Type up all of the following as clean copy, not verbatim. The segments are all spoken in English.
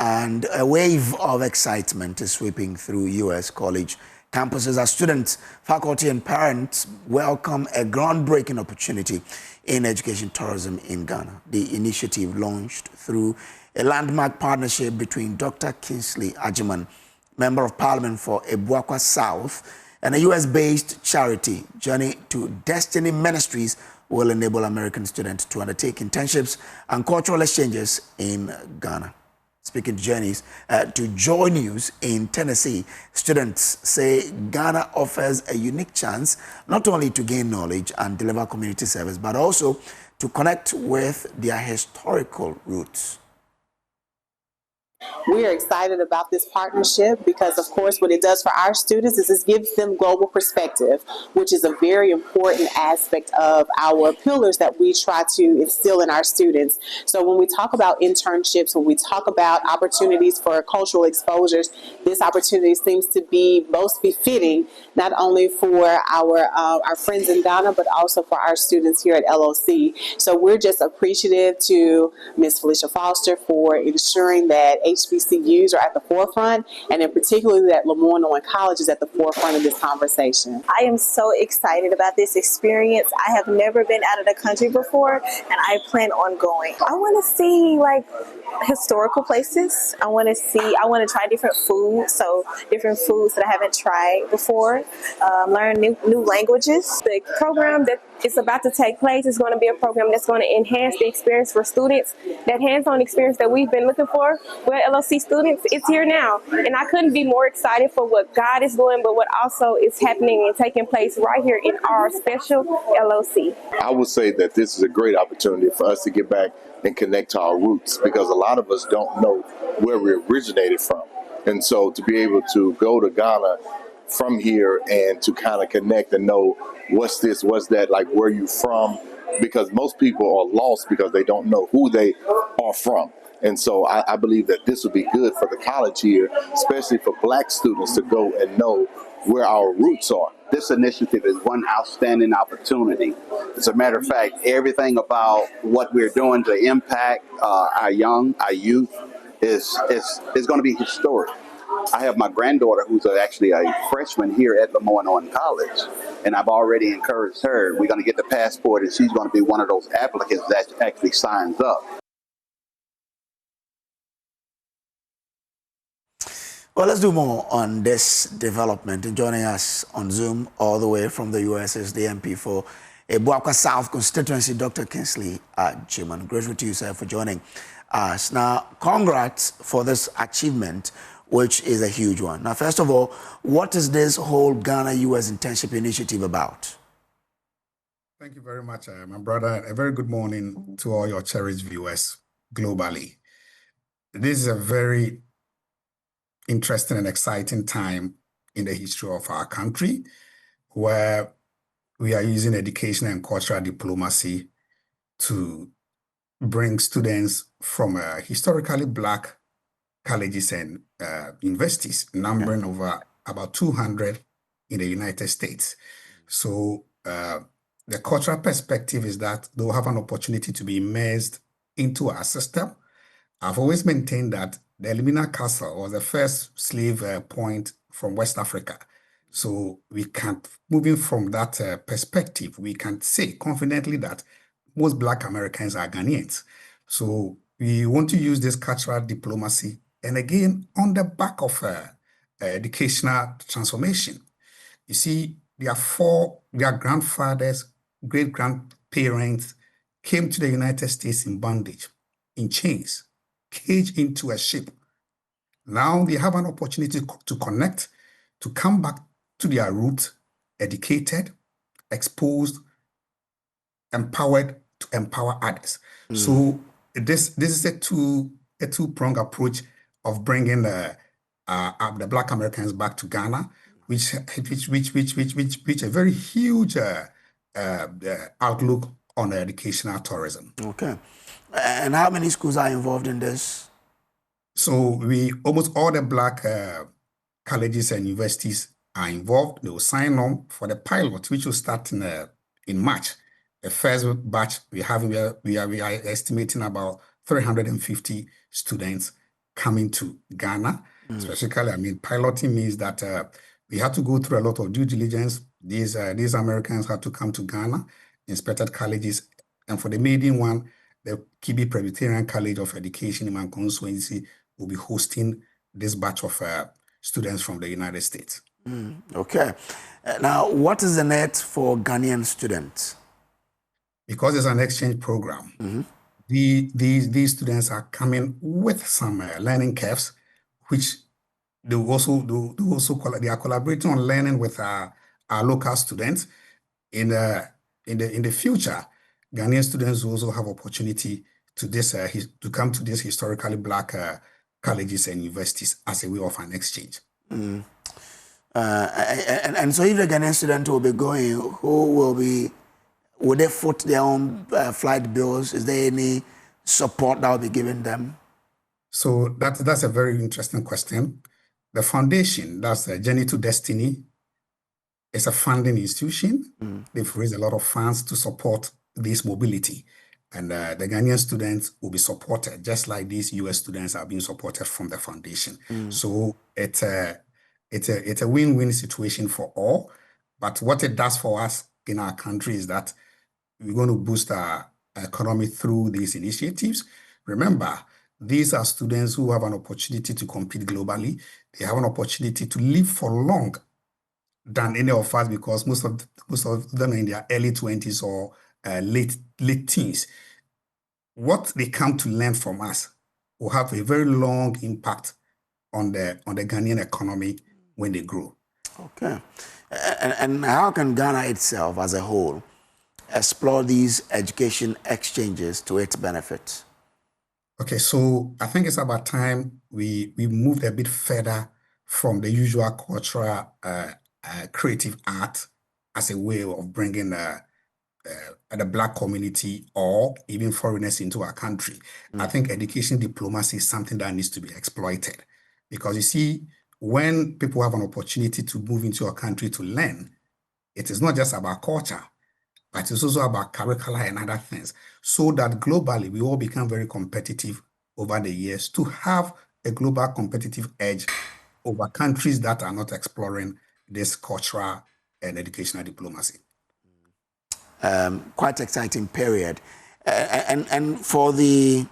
And a wave of excitement is sweeping through U.S. college campuses as students, faculty, and parents welcome a groundbreaking opportunity in education tourism in Ghana. The initiative, launched through a landmark partnership between Dr. Kingsley Agyemang, Member of Parliament for Abuakwa South, and a U.S.-based charity, Journey to Destiny Ministries, will enable American students to undertake internships and cultural exchanges in Ghana. Speaking to Journeys, to Joy News in Tennessee, students say Ghana offers a unique chance not only to gain knowledge and deliver community service, but also to connect with their historical roots. We are excited about this partnership because, of course, what it does for our students is it gives them global perspective, which is a very important aspect of our pillars that we try to instill in our students. So when we talk about internships, when we talk about opportunities for cultural exposures, this opportunity seems to be most befitting, not only for our friends in Ghana, but also for our students here at LOC. So we're just appreciative to Ms. Felicia Foster for ensuring that HBCUs are at the forefront, and in particular that Lemoyne College is at the forefront of this conversation. I am so excited about this experience. I have never been out of the country before, and I plan on going. I want to see like historical places. I want to try different foods, so different foods that I haven't tried before. Learn new languages. The program that is about to take place is going to be a program that's going to enhance the experience for students. That hands-on experience that we've been looking for with LOC students, it's here now. And I couldn't be more excited for what God is doing, but what also is happening and taking place right here in our special LOC. I would say that this is a great opportunity for us to get back and connect to our roots, because a lot of us don't know where we originated from. And so to be able to go to Ghana from here and to kind of connect and know what's this, what's that, like where you from, because most people are lost because they don't know who they are from. And so I believe that this would be good for the college here, especially for Black students, to go and know where our roots are. This initiative is one outstanding opportunity. As a matter of fact, everything about what we're doing to impact our youth is going to be historic. I have my granddaughter who's actually a freshman here at Lemoyne College, and I've already encouraged her. We're going to get the passport, and she's going to be one of those applicants that actually signs up. Well, let's do more on this development. And joining us on Zoom all the way from the U.S. is the MP for Abuakwa South constituency, Dr. Kingsley Agyemang. Grateful to you, sir, for joining us. Now, congrats for this achievement, which is a huge one. Now, first of all, what is this whole Ghana-U.S. internship initiative about? Thank you very much, my brother. A very good morning to all your cherished viewers globally. This is a very interesting and exciting time in the history of our country, where we are using education and cultural diplomacy to bring students from historically Black colleges and universities, numbering over about 200 in the United States. So the cultural perspective is that they'll have an opportunity to be immersed into our system. I've always maintained that the Elmina Castle was the first slave point from West Africa. So we can't, moving from that perspective, we can say confidently that most Black Americans are Ghanaians. So we want to use this cultural diplomacy, and again, on the back of educational transformation. You see, their grandfathers, great-grandparents came to the United States in bondage, in chains, caged into a ship. Now they have an opportunity to connect, to come back to their roots, educated, exposed, empowered to empower others. So this is a two-pronged approach of bringing the Black Americans back to Ghana, which a very huge outlook on educational tourism. Okay. And how many schools are involved in this? So almost all the Black colleges and universities are involved. They will sign on for the pilot, which will start in March. The first batch we are estimating about 350 students coming to Ghana. Specifically, I mean, piloting means that we had to go through a lot of due diligence. These Americans had to come to Ghana, inspected colleges, and for the maiden one, the Kibi Presbyterian College of Education in Mankonsuensi will be hosting this batch of students from the United States. Okay. Now, what is the net for Ghanaian students? Because it's an exchange program, these students are coming with some learning curves, which they are collaborating on learning with our local students. In the future, Ghanaian students will also have opportunity to come to these historically Black colleges and universities as a way of an exchange. And so if the Ghanaian student will be going, will they foot their own flight bills? Is there any support that will be given them? So that's a very interesting question. The foundation, that's Journey to Destiny, is a funding institution. They've raised a lot of funds to support this mobility. And the Ghanaian students will be supported, just like these US students are being supported from the foundation. So it's a win-win situation for all. But what it does for us in our country is that we're going to boost our economy through these initiatives. Remember, these are students who have an opportunity to compete globally. They have an opportunity to live for long than any of us, because most of them are in their early 20s or late teens. What they come to learn from us will have a very long impact on the Ghanaian economy when they grow. Okay. And how can Ghana itself as a whole explore these education exchanges to its benefit? Okay, so I think it's about time we moved a bit further from the usual cultural creative art as a way of bringing the Black community or even foreigners into our country. I think education diplomacy is something that needs to be exploited, because you see, when people have an opportunity to move into a country to learn, it is not just about culture, but it's also about curricula and other things, so that globally we all become very competitive over the years to have a global competitive edge over countries that are not exploring this cultural and educational diplomacy. Quite exciting period. And for the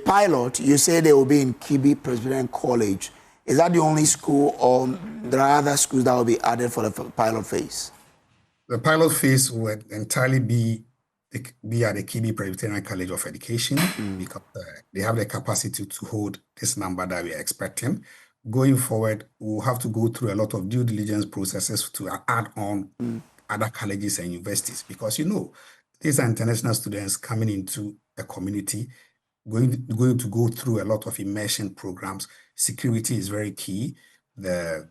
pilot, you say they will be in Kibi Presbyterian College. Is that the only school, or there are other schools that will be added for the pilot phase? The pilot phase would entirely be at the Kibi Presbyterian College of Education, because they have the capacity to hold this number that we are expecting. Going forward, we'll have to go through a lot of due diligence processes to add on other colleges and universities, because these are international students coming into a community, going to go through a lot of immersion programs. Security is very key. The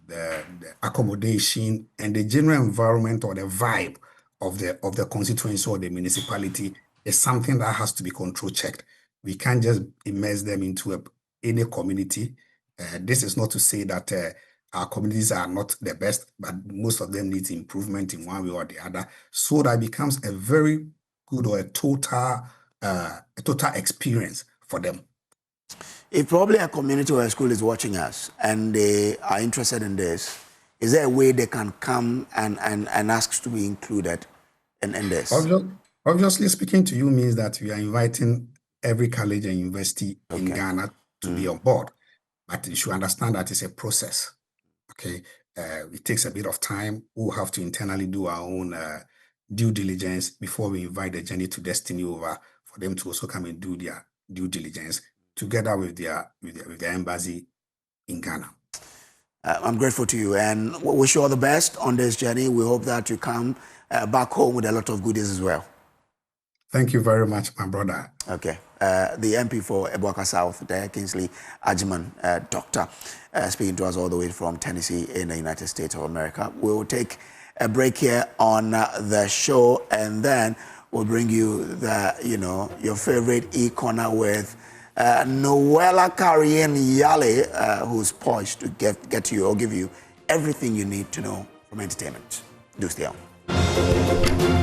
accommodation and the general environment or the vibe of the constituency or the municipality is something that has to be control checked. We can't just immerse them into any community. This is not to say that our communities are not the best, but most of them need improvement in one way or the other, so that it becomes a very good or a total experience for them. If probably a community or a school is watching us and they are interested in this, is there a way they can come and ask to be included in this? Obviously, speaking to you means that we are inviting every college and university in Ghana to be on board. But you should understand that it's a process. Okay, it takes a bit of time. We'll have to internally do our own due diligence before we invite the Journey to Destiny over, for them to also come and do their due diligence together with their embassy in Ghana. I'm grateful to you, and we wish you all the best on this journey. We hope that you come back home with a lot of goodies as well. Thank you very much, my brother. Okay. The MP for Abuakwa South, there, Kingsley Agyemang, doctor, speaking to us all the way from Tennessee in the United States of America. We will take a break here on the show, and then we'll bring you your favorite e-corner with Noella Karien Yale, who's poised to get you or give you everything you need to know from entertainment. Do stay on.